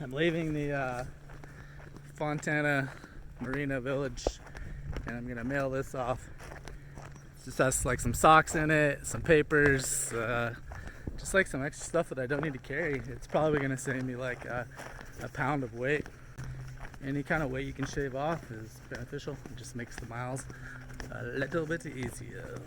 I'm leaving the Fontana Marina Village, and I'm gonna mail this off. It just has like some socks in it, some papers, just like some extra stuff that I don't need to carry. It's probably gonna save me like a pound of weight. Any kind of weight you can shave off is beneficial. It just makes the miles a little bit easier.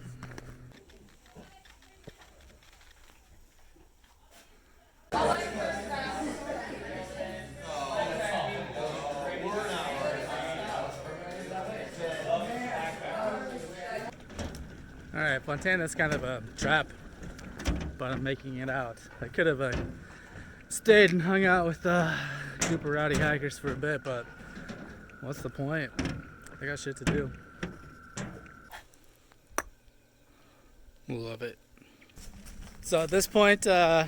Alright, Fontana's kind of a trap, but I'm making it out. I could have stayed and hung out with a group of rowdy hikers for a bit, but what's the point? I got shit to do. Love it. So at this point, trail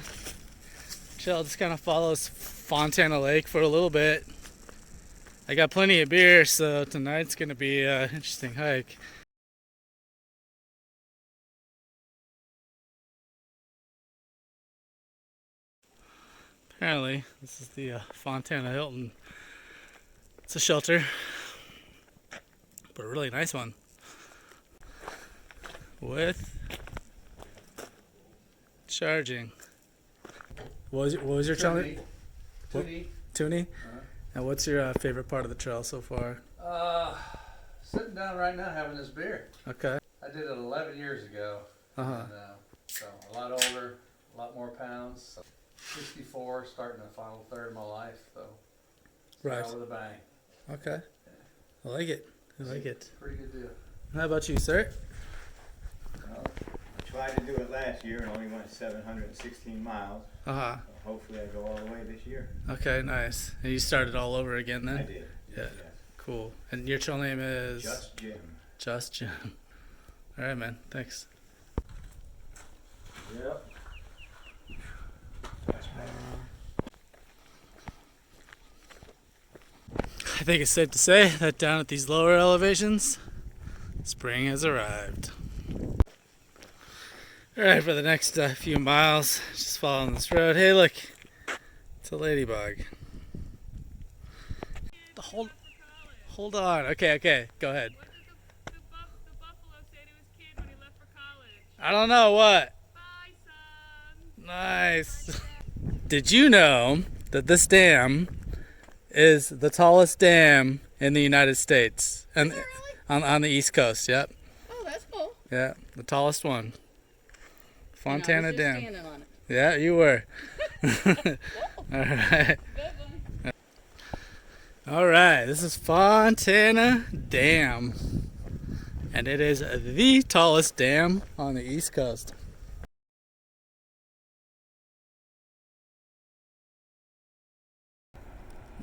just kind of follows Fontana Lake for a little bit. I got plenty of beer, so tonight's gonna be an interesting hike. Apparently, this is the Fontana Hilton. It's a shelter, but a really nice one. With charging. What was your challenge? Toonie? And what's your favorite part of the trail so far? Sitting down right now having this beer. Okay. I did it 11 years ago. And, so a lot older, a lot more pounds. 64, starting the final third of my life. So Right. with a bang. Okay. I like it. I like it. Pretty good deal. How about you, sir? Well, I tried to do it last year and only went 716 miles. Uh-huh. So hopefully I go all the way this year. Okay, nice. And you started all over again then? I did. Yeah. Cool. And your trail name is? Just Jim. Just Jim. All right, man. Thanks. Yep. I think it's safe to say that down at these lower elevations, spring has arrived. Alright, for the next few miles, just following this road. Hey, look, it's a ladybug. Hold on. Okay, go ahead. What did the buffalo say to his kid when he left for college? I don't know what. Bye, son. Nice. Did you know that this dam is the tallest dam in the United States? And Really? on the East Coast, yep. Oh, that's cool. Yeah, the tallest one. Fontana Dam. Standing on it. Yeah, you were. All right. Good one. All right, this is Fontana Dam. And it is the tallest dam on the East Coast.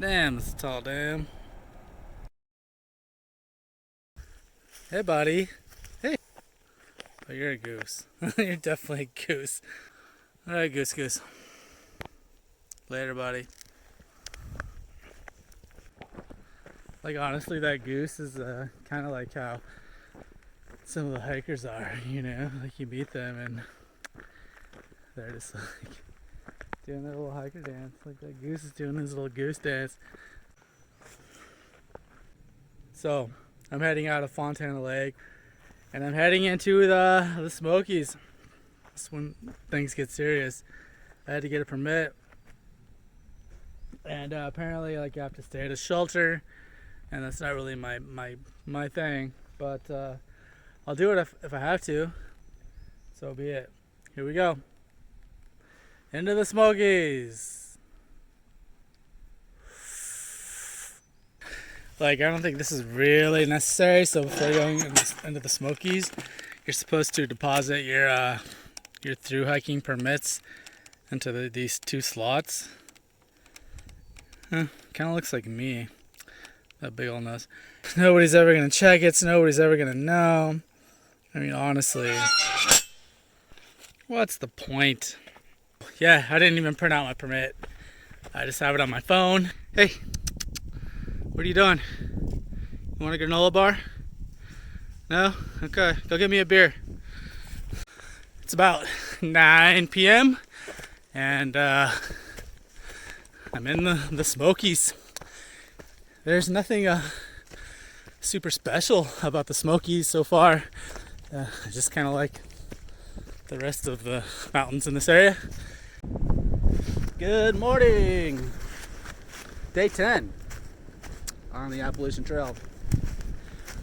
Damn, it's a tall dam. Hey, buddy. Hey. Oh, you're a goose. You're definitely a goose. All right, goose. Later, buddy. Like, honestly, that goose is kind of like how some of the hikers are, you know? Like, you meet them and they're just like doing their little hiker dance. Like that goose is doing his little goose dance. So, I'm heading out of Fontana Lake and I'm heading into the Smokies. That's when things get serious. I had to get a permit. And apparently, like, you have to stay at a shelter. And that's not really my thing. But I'll do it if I have to. So be it. Here we go. Into the Smokies. Like, I don't think this is really necessary. So before going into the Smokies, you're supposed to deposit your through hiking permits into these two slots. Kind of looks like me. That big old nose. Nobody's ever gonna check it. So nobody's ever gonna know. I mean, honestly, what's the point? Yeah, I didn't even print out my permit. I just have it on my phone. Hey, what are you doing? You want a granola bar? No? Okay, go get me a beer. It's about 9 p.m. and I'm in the Smokies. There's nothing super special about the Smokies so far. Just kind of like the rest of the mountains in this area. Good morning! Day 10 on the Appalachian Trail.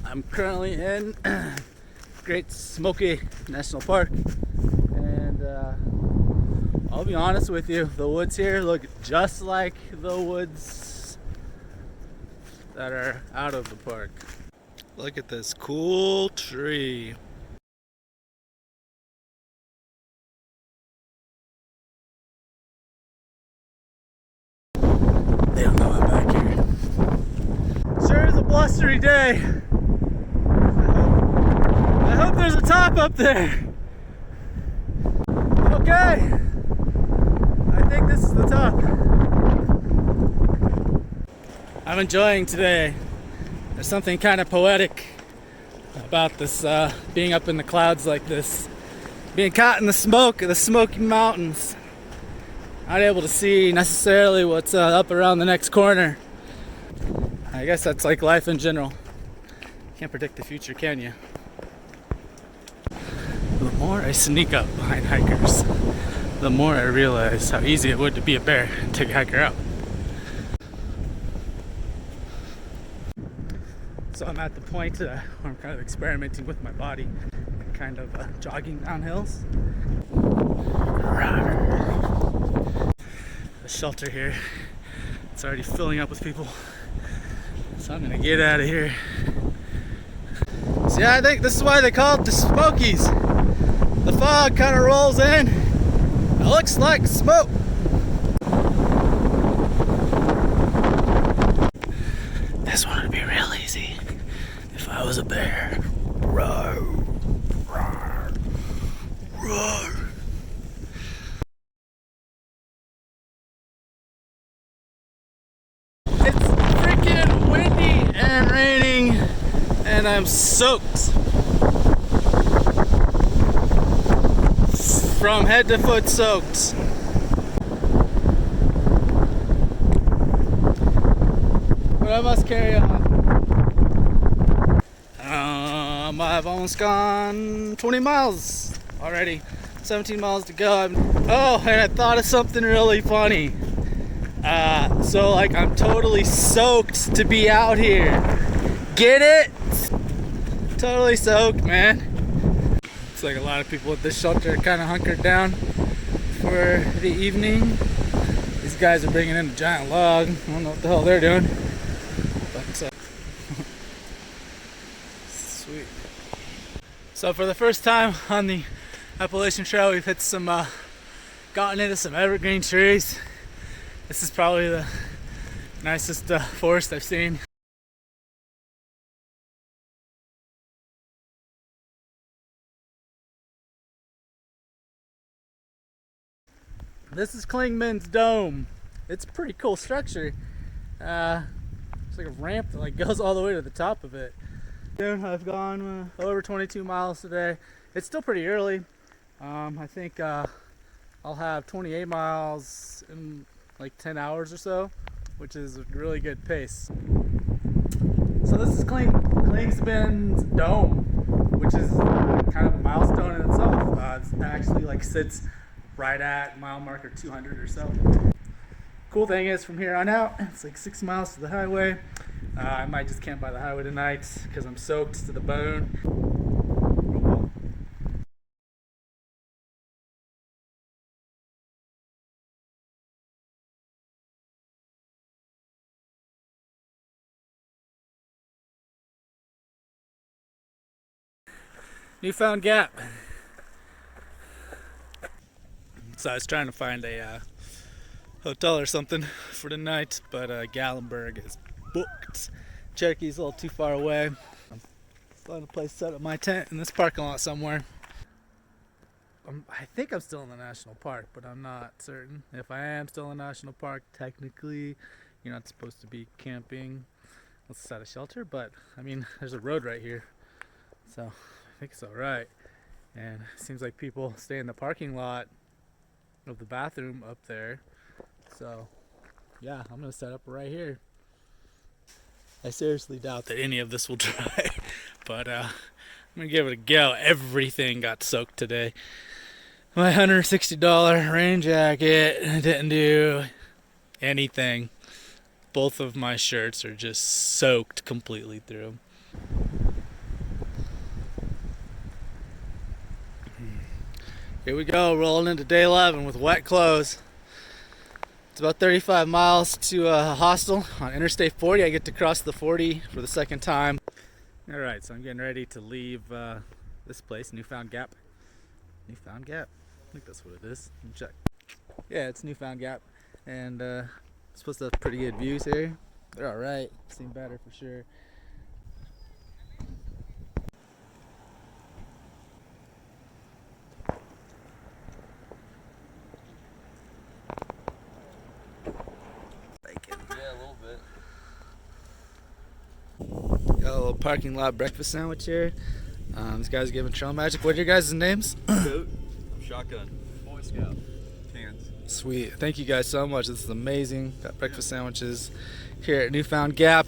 I'm currently in Great Smoky National Park, and I'll be honest with you, the woods here look just like the woods that are out of the park. Look at this cool tree. They don't know I'm back here. Sure is a blustery day. I hope there's a top up there. Okay. I think this is the top. I'm enjoying today. There's something kind of poetic about this, being up in the clouds like this. Being caught in the smoke of the Smoky Mountains. Not able to see necessarily what's up around the next corner. I guess that's like life in general. Can't predict the future, can you? The more I sneak up behind hikers, the more I realize how easy it would to be a bear and take a hiker out. So I'm at the point where I'm kind of experimenting with my body, kind of jogging down hills. The shelter here, it's already filling up with people, so I'm gonna get out of here. See, I think this is why they call it the Smokies. The fog kind of rolls in. It looks like smoke. This one would be real easy if I was a bear. Roar, roar, roar. It's freaking windy and raining, and I'm soaked. From head to foot soaked. But I must carry on. I've almost gone 20 miles already. 17 miles to go. Oh, and I thought of something really funny. So like I'm totally soaked to be out here. Get it? Totally soaked, man. Looks like a lot of people at this shelter are kind of hunkered down for the evening. These guys are bringing in a giant log. I don't know what the hell they're doing. But sweet. So for the first time on the Appalachian Trail, we've hit some, gotten into some evergreen trees. This is probably the nicest forest I've seen. This is Klingman's Dome. It's a pretty cool structure. It's like a ramp that like goes all the way to the top of it. I've gone over 22 miles today. It's still pretty early. I think I'll have 28 miles in like 10 hours or so, which is a really good pace. So this is Klingman's Dome, which is kind of a milestone in itself. It actually like sits right at mile marker 200 or so. Cool thing is from here on out, it's like 6 miles to the highway. I might just camp by the highway tonight because I'm soaked to the bone. Newfound Gap. So I was trying to find a hotel or something for tonight, but Gallenberg is booked. Cherokee's a little too far away. I'm finding a place to set up my tent in this parking lot somewhere. I think I'm still in the national park, but I'm not certain. If I am still in the national park, technically you're not supposed to be camping outside a shelter, but I mean there's a road right here, so I think it's alright. And it seems like people stay in the parking lot of the bathroom up there, so yeah, I'm gonna set up right here. I seriously doubt that any of this will dry, but I'm gonna give it a go. Everything got soaked today. My $160 rain jacket didn't do anything. Both of my shirts are just soaked completely through. Here we go, rolling into day 11 with wet clothes. It's about 35 miles to a hostel on Interstate 40. I get to cross the 40 for the second time. All right, so I'm getting ready to leave this place, Newfound Gap. Newfound Gap? I think that's what it is. Let me check. Yeah, it's Newfound Gap. And supposed to have pretty good views here. They're all right. Seem better for sure. Yeah, a little bit. Got a little parking lot breakfast sandwich here. This guy's giving trail magic. What are your guys' names? Goat, shotgun, Boy Scout, cans. Sweet. Thank you guys so much. This is amazing. Got breakfast sandwiches here at Newfound Gap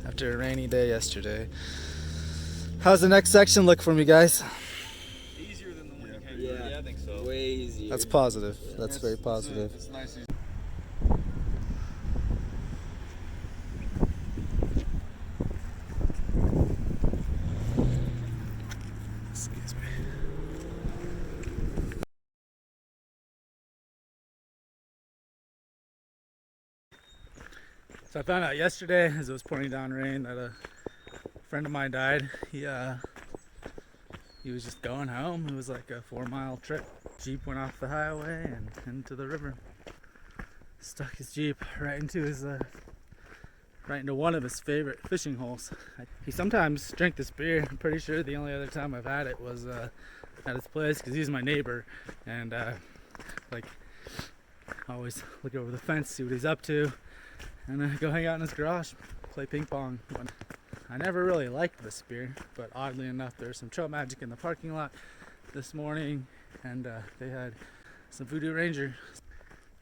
after a rainy day yesterday. How's the next section look for me, guys? Easier than the one you came through. Yeah, I think so. Way easier. That's positive. That's very positive. It's nice. Excuse me. So I found out yesterday, as it was pouring down rain, that a friend of mine died. He was just going home. It was like a 4-mile trip. Jeep went off the highway and into the river. Stuck his Jeep right into one of his favorite fishing holes. He sometimes drank this beer. I'm pretty sure the only other time I've had it was at his place because he's my neighbor, and like I always look over the fence, see what he's up to, and then go hang out in his garage, play ping pong. I never really liked this beer, but oddly enough, there's some trail magic in the parking lot this morning, and they had some Voodoo Ranger.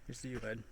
Here's to you, bud.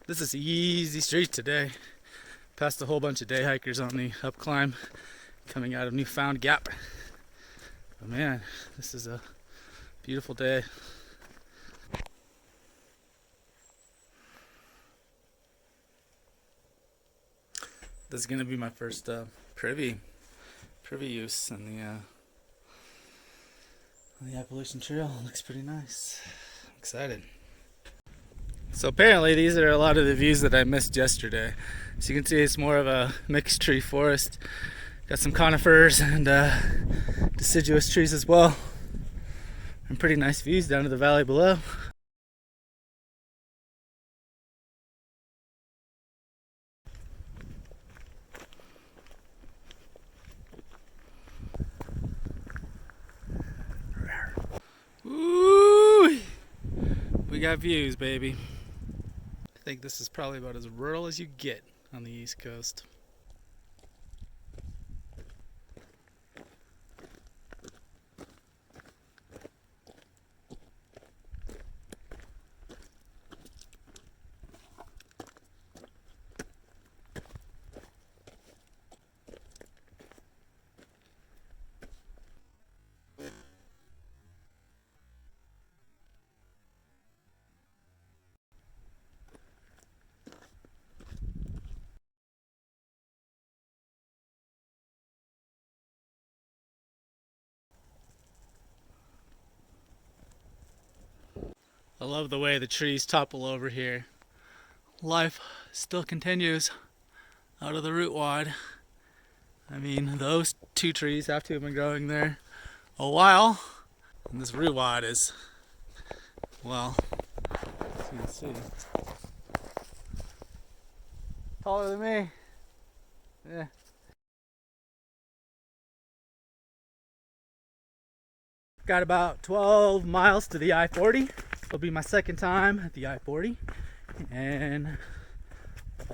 This is easy street today. Passed a whole bunch of day hikers on the up climb coming out of Newfound Gap. But man, this is a beautiful day. This is gonna be my first privy use on the Appalachian Trail. Looks pretty nice. I'm excited. So apparently these are a lot of the views that I missed yesterday. So you can see it's more of a mixed tree forest. Got some conifers and deciduous trees as well. And pretty nice views down to the valley below. Ooh, we got views, baby. I think this is probably about as rural as you get on the East Coast. I love the way the trees topple over here. Life still continues out of the root wad. I mean, those two trees have to have been growing there a while. And this root wad is well, as you can see, taller than me. Yeah. Got about 12 miles to the I-40. It'll be my second time at the I-40 in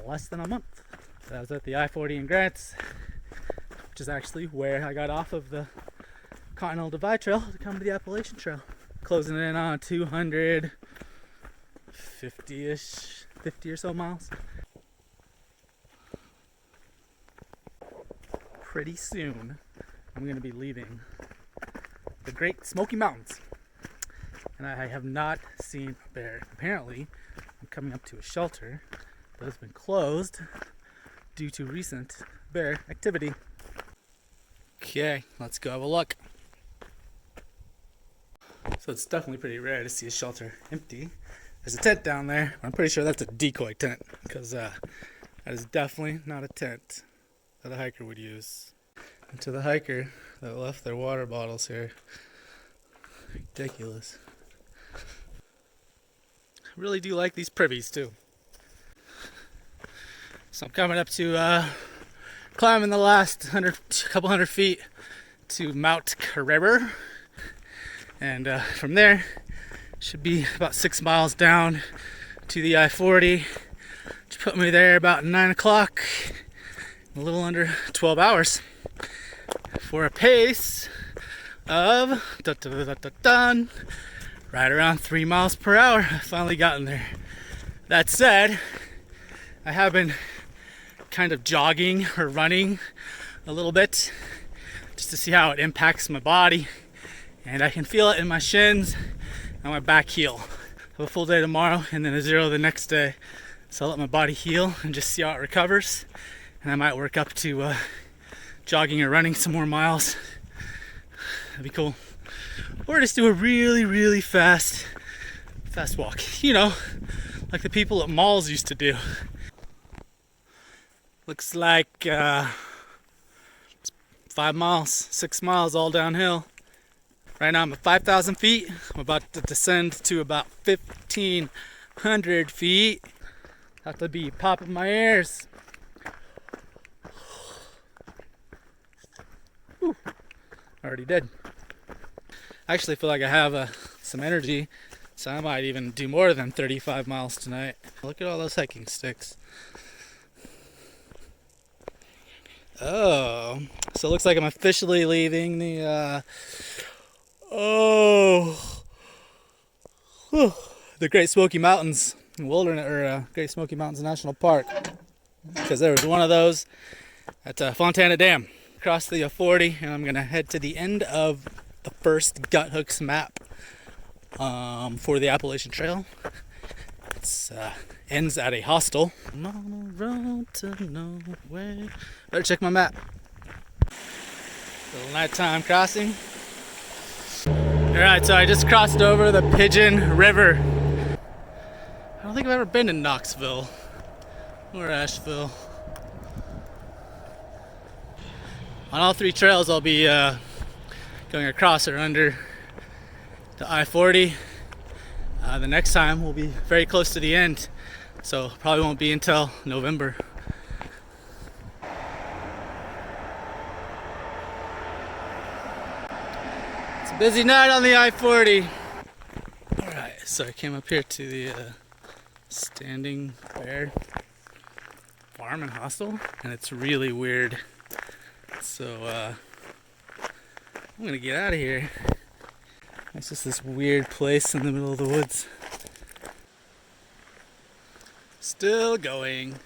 less than a month. I was at the I-40 in Grants, which is actually where I got off of the Continental Divide Trail to come to the Appalachian Trail. Closing in on 250-ish, 50 or so miles. Pretty soon, I'm gonna be leaving the Great Smoky Mountains. And I have not seen a bear. Apparently, I'm coming up to a shelter that has been closed due to recent bear activity. Okay, let's go have a look. So it's definitely pretty rare to see a shelter empty. There's a tent down there. I'm pretty sure that's a decoy tent because that is definitely not a tent that a hiker would use. And to the hiker that left their water bottles here, ridiculous. I really do like these privies too. So I'm coming up to climbing the last couple hundred feet to Mount Carrera. And from there, should be about 6 miles down to the I-40. Which put me there about 9 o'clock, a little under 12 hours. For a pace of right around 3 miles per hour. I finally gotten there. That said, I have been kind of jogging or running a little bit just to see how it impacts my body. And I can feel it in my shins and my back heel. I have a full day tomorrow and then a 0 the next day. So I'll let my body heal and just see how it recovers. And I might work up to jogging or running some more miles. That'd be cool. Or just do a really, really fast walk. You know, like the people at malls used to do. Looks like 5 miles, 6 miles all downhill. Right now I'm at 5,000 feet. I'm about to descend to about 1,500 feet. Have to be popping my ears. Whew. Already did. I actually feel like I have some energy, so I might even do more than 35 miles tonight. Look at all those hiking sticks. Oh, so it looks like I'm officially leaving the the Great Smoky Mountains Wilderness, or Great Smoky Mountains National Park, because there was one of those at Fontana Dam. Across the 40, and I'm gonna head to the end of the first Gut Hooks map for the Appalachian Trail. It ends at a hostel. I'm on a road to nowhere. Better check my map. Little nighttime crossing. Alright, so I just crossed over the Pigeon River. I don't think I've ever been in Knoxville or Asheville. On all 3 trails I'll be going across or under the I-40. The next time we'll be very close to the end, so probably won't be until November. It's a busy night on the I-40. Alright, so I came up here to the Standing Bear Farm and Hostel, and it's really weird. So I'm gonna get out of here. It's just this weird place in the middle of the woods. Still going.